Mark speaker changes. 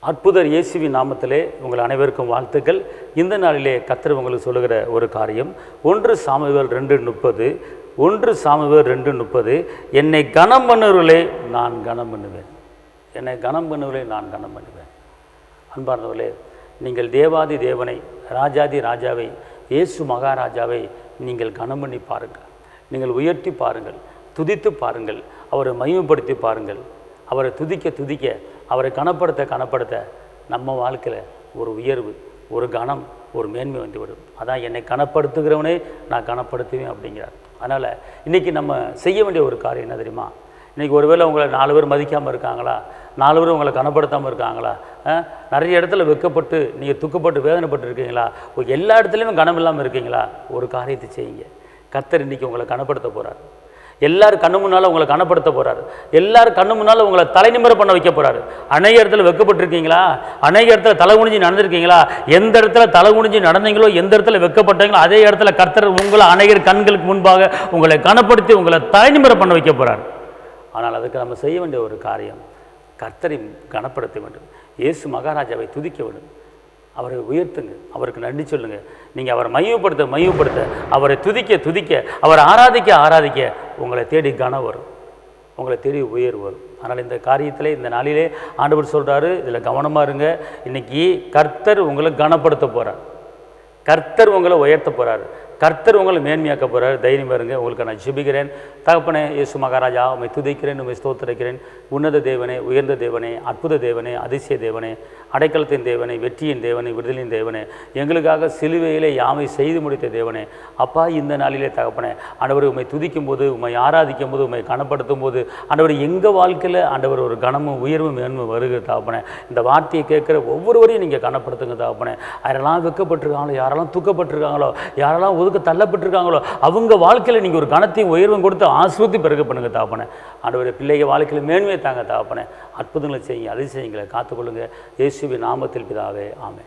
Speaker 1: அற்புதர் இயேசுவின் நாமத்திலே உங்கள் அனைவருக்கும் வாழ்த்துக்கள். இந்த நாளிலே கர்த்தர் உங்களுக்கு சொல்லுகிற ஒரு காரியம் 1 சாமுவேல் 2:30. 1 சாமுவேல் 2:30. என்னை கனம் பண்ணுவர்களே நான் கனம் பண்ணுவேன். என்னை கனம் பண்ணுவர்களே நான் கனம் பண்ணுவேன். அன்பார்ந்தவர்களே, நீங்கள் தேவாதி தேவனை, ராஜாதி ராஜாவை, இயேசு மகாராஜாவை நீங்கள் கனம் பண்ணி பாருங்கள். நீங்கள் உயர்த்தி பாருங்கள், துதித்து பாருங்கள், அவரை மகிமைப்படுத்தி பாருங்கள். அவரை துதிக்க துதிக்க, அவரை கனப்படுத்த நம்ம வாழ்க்கையில் ஒரு உயர்வு, ஒரு கனம், ஒரு மேன்மை வந்துவிடும். அதான் என்னை கனப்படுத்துகிறவனே நான் கனப்படுத்துவேன் அப்படிங்கிறார். அதனால் இன்றைக்கி நம்ம செய்ய வேண்டிய ஒரு காரியம் என்ன தெரியுமா? இன்றைக்கி ஒருவேளை உங்களை 4 பேர் மதிக்காமல் இருக்காங்களா, 4 பேர் உங்களை கனப்படுத்தாமல் இருக்காங்களா, நிறைய இடத்துல வெக்கப்பட்டு நீங்கள் துக்கப்பட்டு வேதனைப்பட்டு இருக்கீங்களா, எல்லா இடத்துலையும் கனம் இல்லாமல் இருக்கீங்களா? ஒரு காரியத்தை செய்யுங்க. கர்த்தர் இன்றைக்கி உங்களை கனப்படுத்த போகிறார். எல்லாரும் கண்ணு முன்னால் உங்களை கனப்படுத்த போகிறாரு. எல்லாரும் கண்ணு முன்னால் உங்களை தலைநிமிர பண்ண வைக்க போகிறாரு. அநேக இடத்துல வெக்கப்பட்டிருக்கீங்களா? அநேக இடத்துல தலை குனிஞ்சு நடந்திருக்கீங்களா? எந்த இடத்துல தலை குனிஞ்சு நடந்தீங்களோ, எந்த இடத்துல வெக்கப்பட்டீங்களோ, அதே இடத்துல கர்த்தர் உங்களை அநேகர் கண்களுக்கு முன்பாக உங்களை கனப்படுத்தி உங்களை தலைநிமிர பண்ண வைக்க போகிறார். ஆனால் அதுக்கு நம்ம செய்ய வேண்டிய ஒரு காரியம், கர்த்தரை கனப்படுத்த வேண்டும். இயேசு மகாராஜாவை துதிக்க வேண்டும். அவரை உயர்த்துங்க, அவருக்கு நன்றி சொல்லுங்கள். நீங்கள் அவரை மையப்படுத்த, அவரை துதிக்க, அவரை ஆராதிக்க உங்களை தேடி கனம் வரும், உங்களை தேடி உயர்வு வரும். அதனால் இந்த காரியத்தில், இந்த நாளிலே ஆண்டவர் சொல்கிறாரு, இதில் கவனமாக இருங்க. இன்றைக்கி கர்த்தர் உங்களை கனப்படுத்த போகிறார், கர்த்தர் உங்களை உயர்த்த போகிறார், கர்த்தர் உங்களை மேன்மையாக்க போகிறார். தைரியம் வருங்க. உங்களுக்கு நான் ஜெபிக்கிறேன். தகப்பனே இயேசு மகாராஜா, உம்மை துதிக்கிறேன், உம்மை ஸ்தோத்திரிக்கிறேன். உன்னத தேவனே, உயர்ந்த தேவனே, அற்புத தேவனே, அதிசய தேவனே, அடைக்கலத்தின் தேவனே, வெற்றியின் தேவனே, விடுதலின் தேவனே, எங்களுக்காக சிலுவையிலே யாவை செய்து முடித்த தேவனே, அப்பா இந்த நாளிலே தகப்பனே ஆண்டவர் உம்மை துதிக்கும் போது, உம்மை ஆராதிக்கும் போது, உம்மை கனப்படுத்தும் போது ஆண்டவர் எங்கள் வாழ்க்கையில் ஆண்டவர் ஒரு கனமும் உயர்வும் மேன்மை வருகிற தகப்பனே. இந்த வார்த்தையை கேட்குற ஒவ்வொருவரையும் நீங்கள் கனப்படுத்துங்க தகப்பனே. யாரெல்லாம் வெக்கப்பட்டிருக்காங்களோ, யாரெல்லாம் தூக்கப்பட்டிருக்காங்களோ, யாரெல்லாம் ஒதுக்க தள்ளப்பட்டிருக்காங்களோ, அவங்க வாழ்க்கையில் நீங்கள் ஒரு கனத்தையும் உயர்வும் கொடுத்து ஆசீர்வதி பெருக பண்ணுங்க தகப்பனே. ஆண்டவரே பிள்ளைகள் வாழ்க்கையில் மேன்மையை தாங்க தகப்பனே. அற்புதங்களை செய்யுங்க, அதிசயங்களை காத்துக்கொள்ளுங்க. இயேசுவின் நாமத்தில் பிதாவே, ஆமென்.